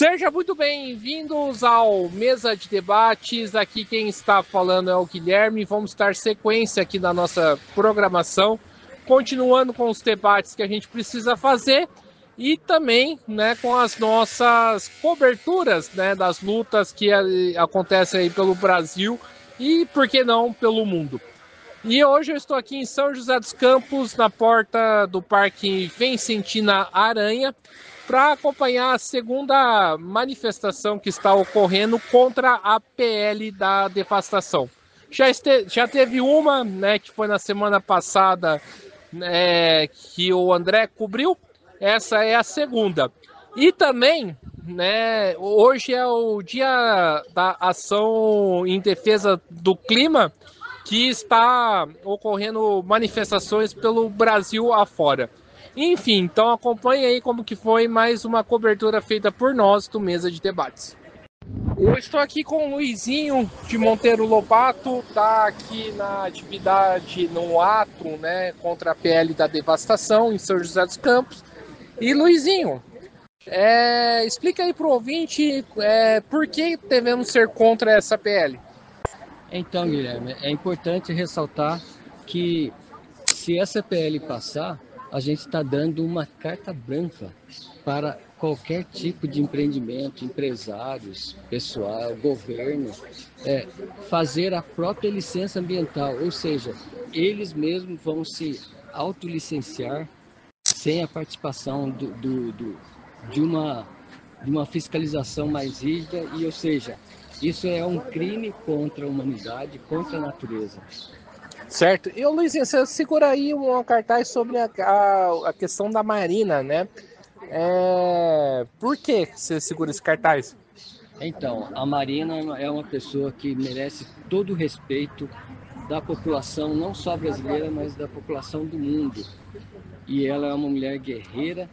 Seja muito bem-vindos ao Mesa de Debates. Aqui quem está falando é o Guilherme. Vamos dar sequência aqui na nossa programação, continuando com os debates que a gente precisa fazer e também, com as nossas coberturas, das lutas que acontecem aí pelo Brasil e, por que não, pelo mundo. E hoje eu estou aqui em São José dos Campos, na porta do Parque Vicentina Aranha, para acompanhar a segunda manifestação que está ocorrendo contra a PL da devastação. Já teve uma, que foi na semana passada, que o André cobriu. Essa é a segunda. E também, hoje é o dia da ação em defesa do clima, que está ocorrendo manifestações pelo Brasil afora. Enfim, então acompanhe aí como que foi mais uma cobertura feita por nós do Mesa de Debates. Eu estou aqui com o Luizinho de Monteiro Lobato, está aqui na atividade, no ato, contra a PL da devastação em São José dos Campos. E Luizinho, explica aí para o ouvinte por que devemos ser contra essa PL. Então, Guilherme, é importante ressaltar que se essa PL passar, a gente está dando uma carta branca para qualquer tipo de empreendimento, empresários, pessoal, governo, fazer a própria licença ambiental, ou seja, eles mesmos vão se autolicenciar sem a participação de uma fiscalização mais rígida, e, ou seja, isso é um crime contra a humanidade, contra a natureza. Certo. E, Luizinho, você segura aí um cartaz sobre a questão da Marina, Por que você segura esse cartaz? Então, a Marina é uma pessoa que merece todo o respeito da população, não só brasileira, mas da população do mundo. E ela é uma mulher guerreira,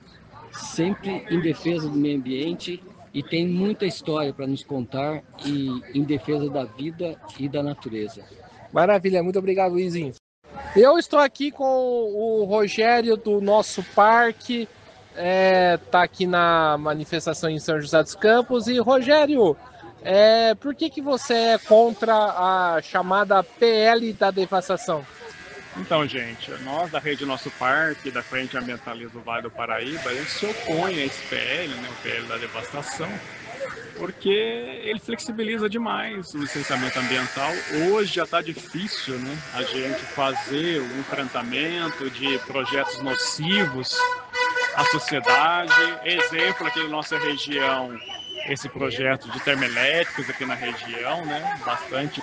sempre em defesa do meio ambiente, e tem muita história para nos contar em defesa da vida e da natureza. Maravilha, muito obrigado, Luizinho. Eu estou aqui com o Rogério do nosso parque, tá aqui na manifestação em São José dos Campos. E Rogério, por que você é contra a chamada PL da devastação? Então, gente, nós da Rede Nosso Parque, da Frente Ambientalista do Vale do Paraíba, a gente se opõe a esse PL, o PL da devastação, porque ele flexibiliza demais o licenciamento ambiental. Hoje já está difícil, a gente fazer o enfrentamento de projetos nocivos à sociedade. Exemplo aqui na nossa região, esse projeto de termoelétricos aqui na região, bastante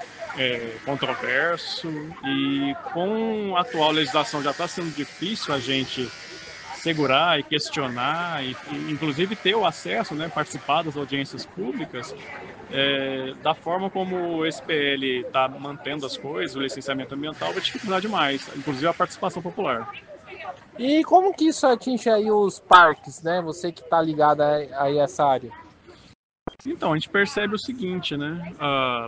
controverso, e com a atual legislação já está sendo difícil a gente segurar e questionar, e inclusive ter o acesso, participar das audiências públicas, da forma como o SPL está mantendo as coisas, o licenciamento ambiental vai dificultar demais, inclusive a participação popular. E como que isso atinge aí os parques, Você que está ligado a essa área? Então, a gente percebe o seguinte,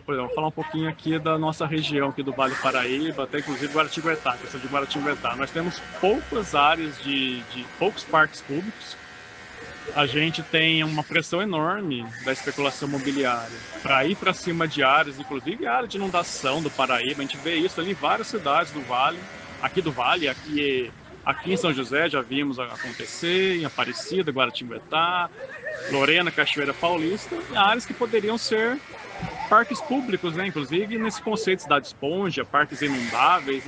por exemplo, vou falar um pouquinho aqui da nossa região, aqui do Vale do Paraíba, até inclusive Guaratinguetá, questão de Guaratinguetá. Nós temos poucas áreas de poucos parques públicos. A gente tem uma pressão enorme da especulação imobiliária para ir para cima de áreas, inclusive a área de inundação do Paraíba. A gente vê isso ali em várias cidades do Vale, aqui em São José já vimos acontecer, em Aparecida, Guaratinguetá, Lorena, Cachoeira Paulista, áreas que poderiam ser parques públicos, inclusive nesse conceito de cidade esponja, parques inundáveis.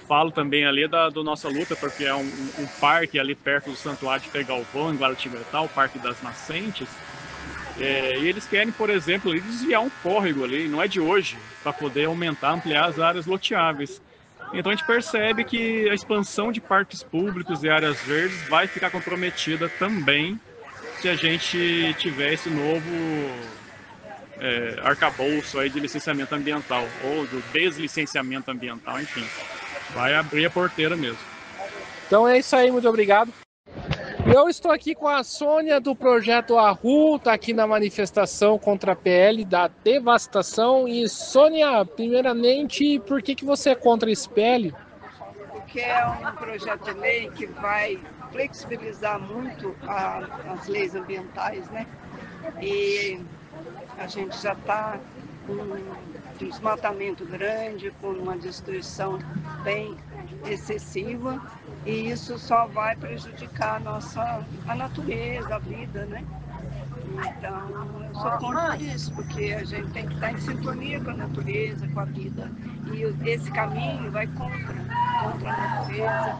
Falo também ali da nossa luta, porque é um parque ali perto do Santuário de Fegalvão, em Guaratinguetá, o Parque das Nascentes. E eles querem, por exemplo, desviar um córrego ali, não é de hoje, para poder ampliar as áreas loteáveis. Então a gente percebe que a expansão de parques públicos e áreas verdes vai ficar comprometida também se a gente tiver esse novo arcabouço aí de licenciamento ambiental, ou do deslicenciamento ambiental, enfim. Vai abrir a porteira mesmo. Então é isso aí, muito obrigado. Eu estou aqui com a Sônia do Projeto Arru, está aqui na manifestação contra a PL da devastação. E Sônia, primeiramente, por que você é contra esse PL? que é um projeto de lei que vai flexibilizar muito as leis ambientais, né? E a gente já está com um desmatamento grande, com uma destruição bem excessiva, e isso só vai prejudicar a natureza, a vida, né? Então, eu sou contra isso, porque a gente tem que estar em sintonia com a natureza, com a vida. E esse caminho vai contra a natureza,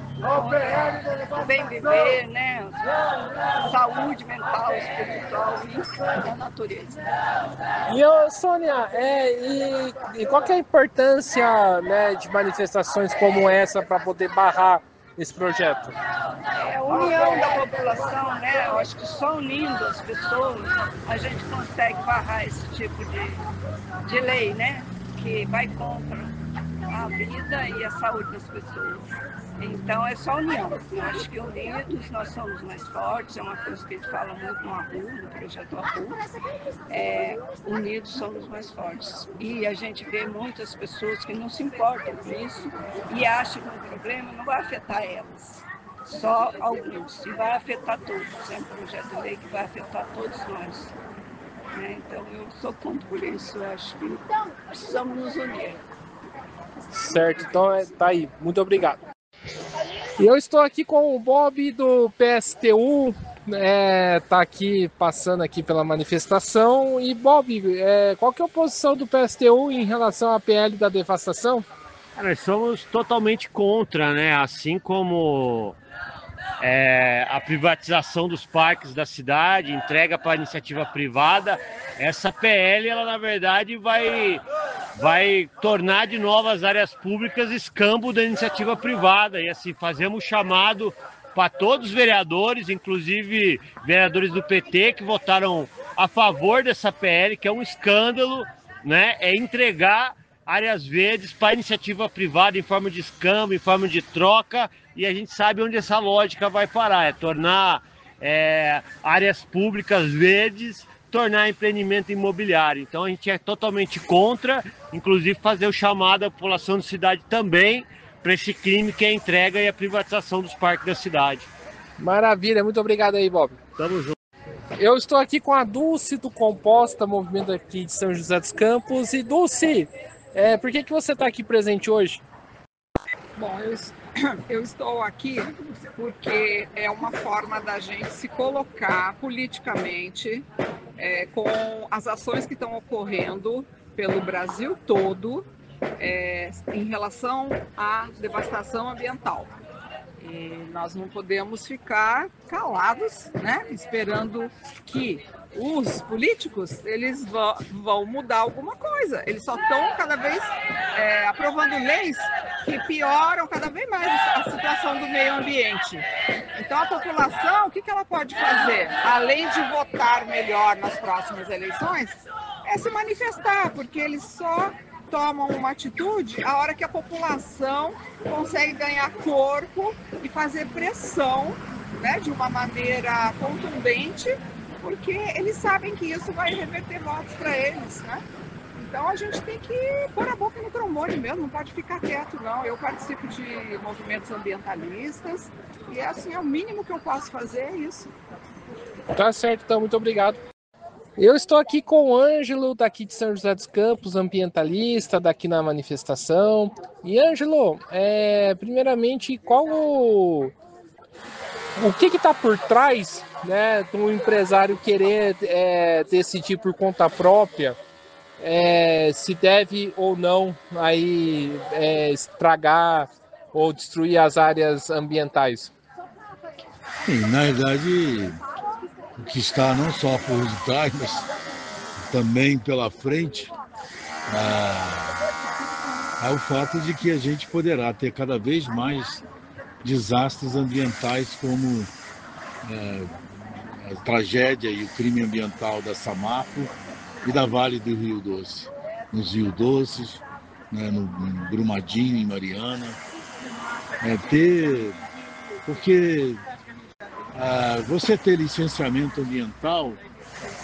contra o bem viver, né? Saúde mental, espiritual e da natureza. E, Sônia, e qual que é a importância, né, de manifestações como essa para poder barrar esse projeto? É a união da população, né? Eu acho que só unindo as pessoas a gente consegue barrar esse tipo de lei, né? Que vai contra a vida e a saúde das pessoas. Então é só união. Eu acho que unidos nós somos mais fortes, é uma coisa que a gente fala muito no ARRU, no projeto ARRU. Unidos somos mais fortes. E a gente vê muitas pessoas que não se importam com isso e acham que o problema não vai afetar elas, só alguns, e vai afetar todos. É um projeto de lei que vai afetar todos nós. Então eu sou contra isso, eu acho que precisamos nos unir. Certo, então tá aí. Muito obrigado. E eu estou aqui com o Bob do PSTU, tá aqui passando aqui pela manifestação. E Bob, qual que é a posição do PSTU em relação à PL da devastação? Nós somos totalmente contra, né? Assim como a privatização dos parques da cidade, entrega para a iniciativa privada, essa PL, ela na verdade vai tornar de novo as áreas públicas escambo da iniciativa privada. E assim, fazemos chamado para todos os vereadores, inclusive vereadores do PT, que votaram a favor dessa PL, que é um escândalo, né? É entregar áreas verdes para a iniciativa privada em forma de escambo, em forma de troca, e a gente sabe onde essa lógica vai parar, é tornar áreas públicas verdes, tornar empreendimento imobiliário. Então a gente é totalmente contra, inclusive fazer o chamado à população da cidade também para esse crime que é a entrega e a privatização dos parques da cidade. Maravilha, muito obrigado aí, Bob. Tamo junto. Eu estou aqui com a Dulce do Composta, movimento aqui de São José dos Campos. E Dulce, por que você está aqui presente hoje? Bom, eu estou aqui porque é uma forma da gente se colocar politicamente com as ações que estão ocorrendo pelo Brasil todo em relação à devastação ambiental. E nós não podemos ficar calados, né, esperando que os políticos eles vão mudar alguma coisa. Eles só estão cada vez aprovando leis que pioram cada vez mais a situação do meio ambiente. Então a população, o que ela pode fazer? Além de votar melhor nas próximas eleições, é se manifestar, porque eles só tomam uma atitude a hora que a população consegue ganhar corpo e fazer pressão, né, de uma maneira contundente, porque eles sabem que isso vai reverter votos para eles, né? Então a gente tem que pôr a boca no trombone mesmo, não pode ficar quieto não. Eu participo de movimentos ambientalistas e assim, é o mínimo que eu posso fazer é isso. Tá certo, então, muito obrigado. Eu estou aqui com o Ângelo, daqui de São José dos Campos, ambientalista, daqui na manifestação. E Ângelo, primeiramente, o que está por trás, né, de um empresário querer decidir por conta própria se deve ou não aí estragar ou destruir as áreas ambientais? Sim, na verdade, o que está não só por detrás, mas também pela frente, é o fato de que a gente poderá ter cada vez mais desastres ambientais, como a tragédia e o crime ambiental da Samapo e da Vale do Rio Doce, nos Rio Doces, né, no Brumadinho, em Mariana. Porque você ter licenciamento ambiental,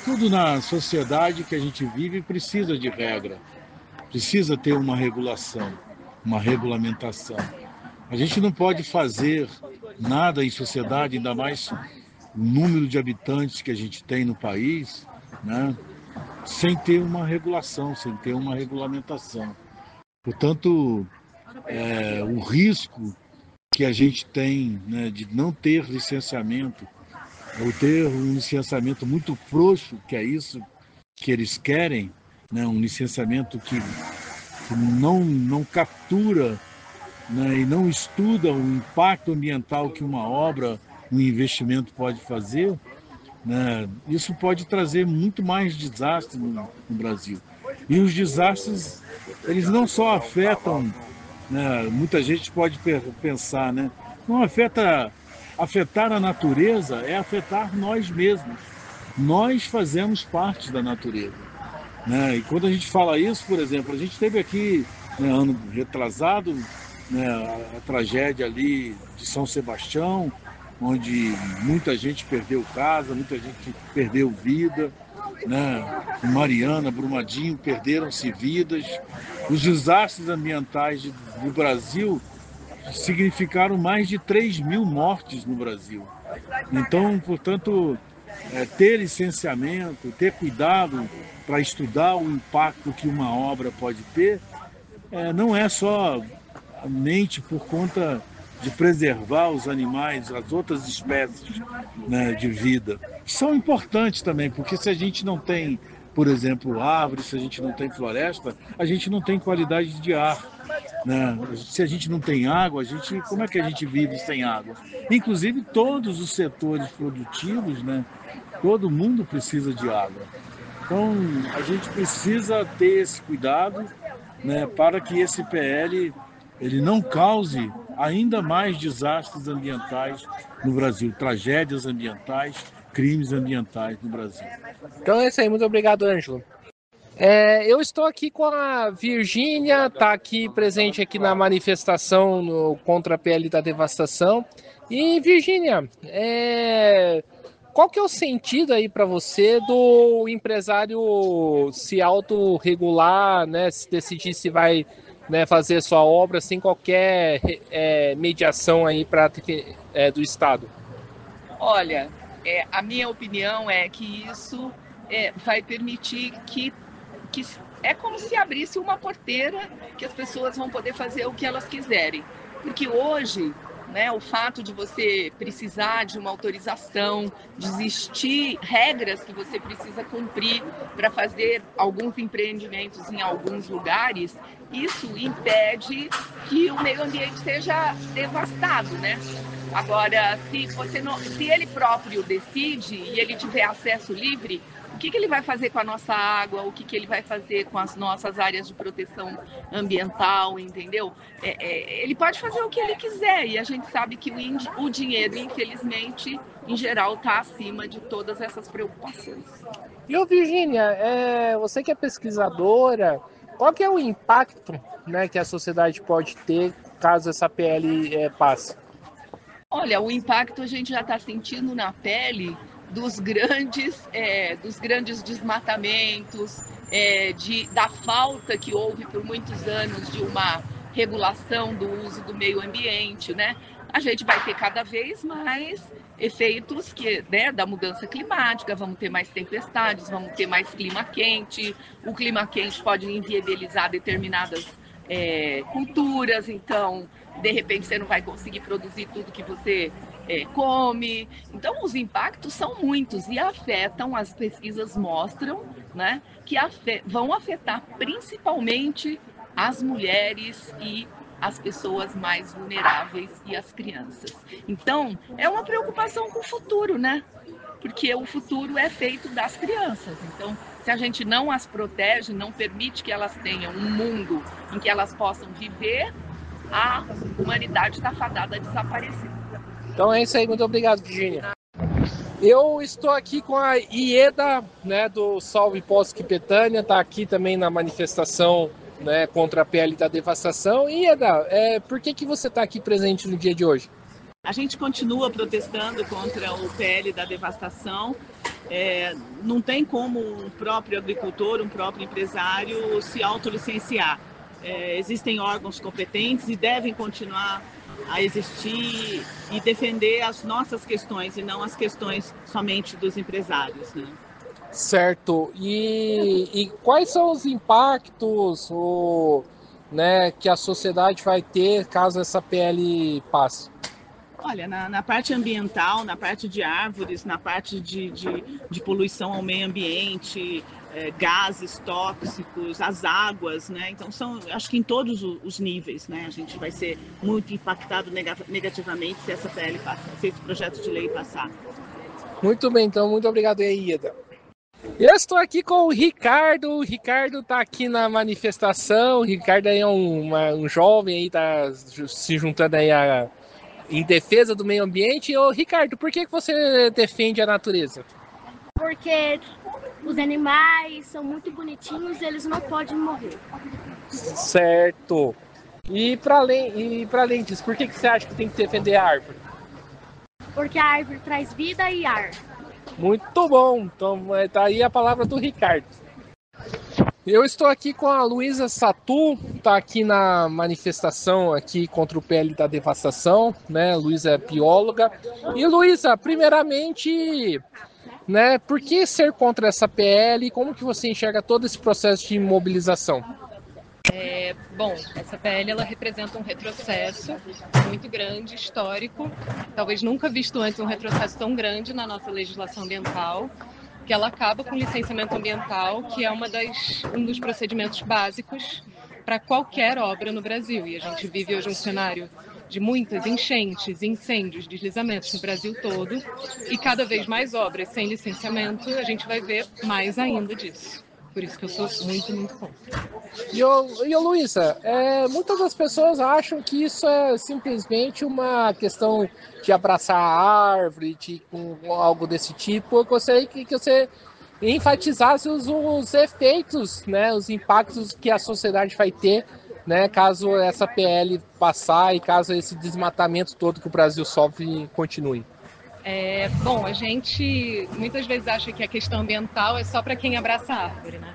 tudo na sociedade que a gente vive precisa de regra, precisa ter uma regulação, uma regulamentação. A gente não pode fazer nada em sociedade, ainda mais o número de habitantes que a gente tem no país, né, sem ter uma regulação, sem ter uma regulamentação. Portanto, o risco que a gente tem, né, de não ter licenciamento, ou ter um licenciamento muito frouxo, que é isso que eles querem, né, um licenciamento que não captura, né, e não estuda o impacto ambiental que uma obra, um investimento pode fazer, né, isso pode trazer muito mais desastres no Brasil. E os desastres, eles não só afetam, né, muita gente pode pensar, né, não afetar a natureza é afetar nós mesmos. Nós fazemos parte da natureza, né? E quando a gente fala isso, por exemplo, a gente teve aqui, né, ano retrasado, né, a tragédia ali de São Sebastião, onde muita gente perdeu casa, muita gente perdeu vida, né? Mariana, Brumadinho, perderam-se vidas. Os desastres ambientais do Brasil significaram mais de 3.000 mortes no Brasil. Então, portanto, ter licenciamento, ter cuidado para estudar o impacto que uma obra pode ter, não é somente por conta de preservar os animais, as outras espécies, né, de vida. São importantes também, porque se a gente não tem, por exemplo, árvores, se a gente não tem floresta, a gente não tem qualidade de ar, né? Se a gente não tem água, como é que a gente vive sem água? Inclusive todos os setores produtivos, né? Todo mundo precisa de água. Então a gente precisa ter esse cuidado, né, para que esse PL ele não cause ainda mais desastres ambientais no Brasil, tragédias ambientais, crimes ambientais no Brasil. Então é isso aí, muito obrigado, Ângelo. Eu estou aqui com a Virgínia, está aqui presente aqui na manifestação contra a PL da devastação. E Virgínia, qual que é o sentido aí para você do empresário se autorregular, né, se decidir se vai, né, fazer sua obra sem qualquer mediação aí do Estado? Olha, a minha opinião é que isso vai permitir que é como se abrisse uma porteira que as pessoas vão poder fazer o que elas quiserem. Porque hoje, né, o fato de você precisar de uma autorização, de existir regras que você precisa cumprir para fazer alguns empreendimentos em alguns lugares, isso impede que o meio ambiente seja devastado, né? Agora, se ele próprio decide e ele tiver acesso livre, o que ele vai fazer com a nossa água, o que ele vai fazer com as nossas áreas de proteção ambiental, entendeu? Ele pode fazer o que ele quiser e a gente sabe que o dinheiro, infelizmente, em geral, está acima de todas essas preocupações. E, Virgínia, você que é pesquisadora, qual que é o impacto, né, que a sociedade pode ter caso essa PL passe? Olha, o impacto a gente já está sentindo na pele dos grandes desmatamentos, da falta que houve por muitos anos de uma regulação do uso do meio ambiente, né? A gente vai ter cada vez mais efeitos da mudança climática, vamos ter mais tempestades, vamos ter mais clima quente, o clima quente pode inviabilizar determinadas culturas, então de repente você não vai conseguir produzir tudo que você come. Então os impactos são muitos e afetam, as pesquisas mostram, né, que vão afetar principalmente as mulheres e as pessoas mais vulneráveis e as crianças. Então é uma preocupação com o futuro, né? Porque o futuro é feito das crianças. Então, se a gente não as protege, não permite que elas tenham um mundo em que elas possam viver, a humanidade está fadada a desaparecer. Então é isso aí, muito obrigado, Virgínia. Eu estou aqui com a Ieda, né, do Salve Poços Betânia, está aqui também na manifestação, né, contra a PL da devastação. Ieda, por que você está aqui presente no dia de hoje? A gente continua protestando contra o PL da devastação. Não tem como um próprio agricultor, um próprio empresário se autolicenciar. Existem órgãos competentes e devem continuar a existir e defender as nossas questões e não as questões somente dos empresários, né? Certo. E quais são os impactos né, que a sociedade vai ter caso essa PL passe? Olha, na parte ambiental, na parte de árvores, na parte de poluição ao meio ambiente, gases tóxicos, as águas, né? Então, acho que em todos os níveis, né? A gente vai ser muito impactado negativamente se essa PL passar, se esse projeto de lei passar. Muito bem, então, muito obrigado aí, Ieda. Eu estou aqui com o Ricardo. O Ricardo está aqui na manifestação. O Ricardo aí é um jovem aí, tá se juntando aí em defesa do meio ambiente. Ô, Ricardo, por que você defende a natureza? Porque os animais são muito bonitinhos e eles não podem morrer. Certo. E para além disso, por que você acha que tem que defender a árvore? Porque a árvore traz vida e ar. Muito bom. Então, tá aí a palavra do Ricardo. Eu estou aqui com a Luísa Satu, está aqui na manifestação aqui contra o PL da devastação, né? Luísa é bióloga. E Luísa, primeiramente, né, por que ser contra essa PL? Como que você enxerga todo esse processo de mobilização? Bom, essa PL ela representa um retrocesso muito grande, histórico, talvez nunca visto antes um retrocesso tão grande na nossa legislação ambiental, que ela acaba com o licenciamento ambiental, que é um dos procedimentos básicos para qualquer obra no Brasil. E a gente vive hoje um cenário de muitas enchentes, incêndios, deslizamentos no Brasil todo, e cada vez mais obras sem licenciamento, a gente vai ver mais ainda disso. Por isso que eu sou muito, muito contra. E Luísa, muitas das pessoas acham que isso é simplesmente uma questão de abraçar a árvore, algo desse tipo. Eu gostaria que você enfatizasse os efeitos, né, os impactos que a sociedade vai ter, né, caso essa PL passar e caso esse desmatamento todo que o Brasil sofre continue. Bom, a gente muitas vezes acha que a questão ambiental é só para quem abraça a árvore, né?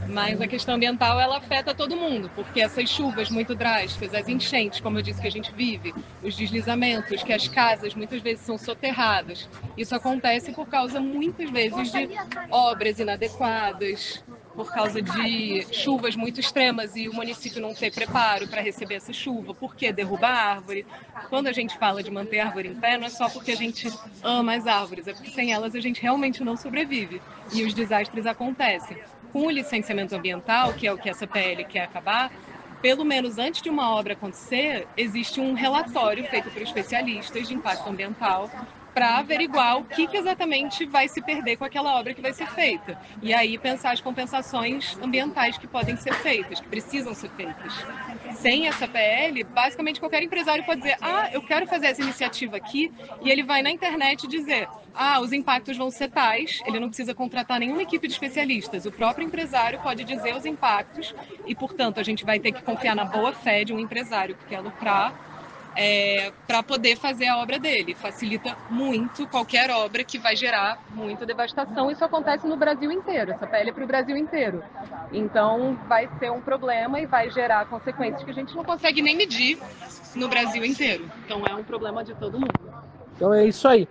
Mas a questão ambiental, ela afeta todo mundo, porque essas chuvas muito drásticas, as enchentes, como eu disse, que a gente vive, os deslizamentos, que as casas muitas vezes são soterradas. Isso acontece por causa, muitas vezes, de obras inadequadas, por causa de chuvas muito extremas e o município não ter preparo para receber essa chuva. Por que derrubar a árvore? Quando a gente fala de manter a árvore em pé, não é só porque a gente ama as árvores, é porque sem elas a gente realmente não sobrevive e os desastres acontecem. Com o licenciamento ambiental, que é o que essa PL quer acabar, pelo menos antes de uma obra acontecer, existe um relatório feito por especialistas de impacto ambiental para averiguar o que exatamente vai se perder com aquela obra que vai ser feita. E aí pensar as compensações ambientais que podem ser feitas, que precisam ser feitas. Sem essa PL, basicamente qualquer empresário pode dizer: eu quero fazer essa iniciativa aqui, e ele vai na internet dizer: os impactos vão ser tais, ele não precisa contratar nenhuma equipe de especialistas. O próprio empresário pode dizer os impactos e, portanto, a gente vai ter que confiar na boa-fé de um empresário que quer lucrar para poder fazer a obra dele. Facilita muito qualquer obra que vai gerar muita devastação. Isso acontece no Brasil inteiro, essa PL é para o Brasil inteiro. Então vai ser um problema e vai gerar consequências que a gente não consegue nem medir no Brasil inteiro. Então é um problema de todo mundo. Então é isso aí.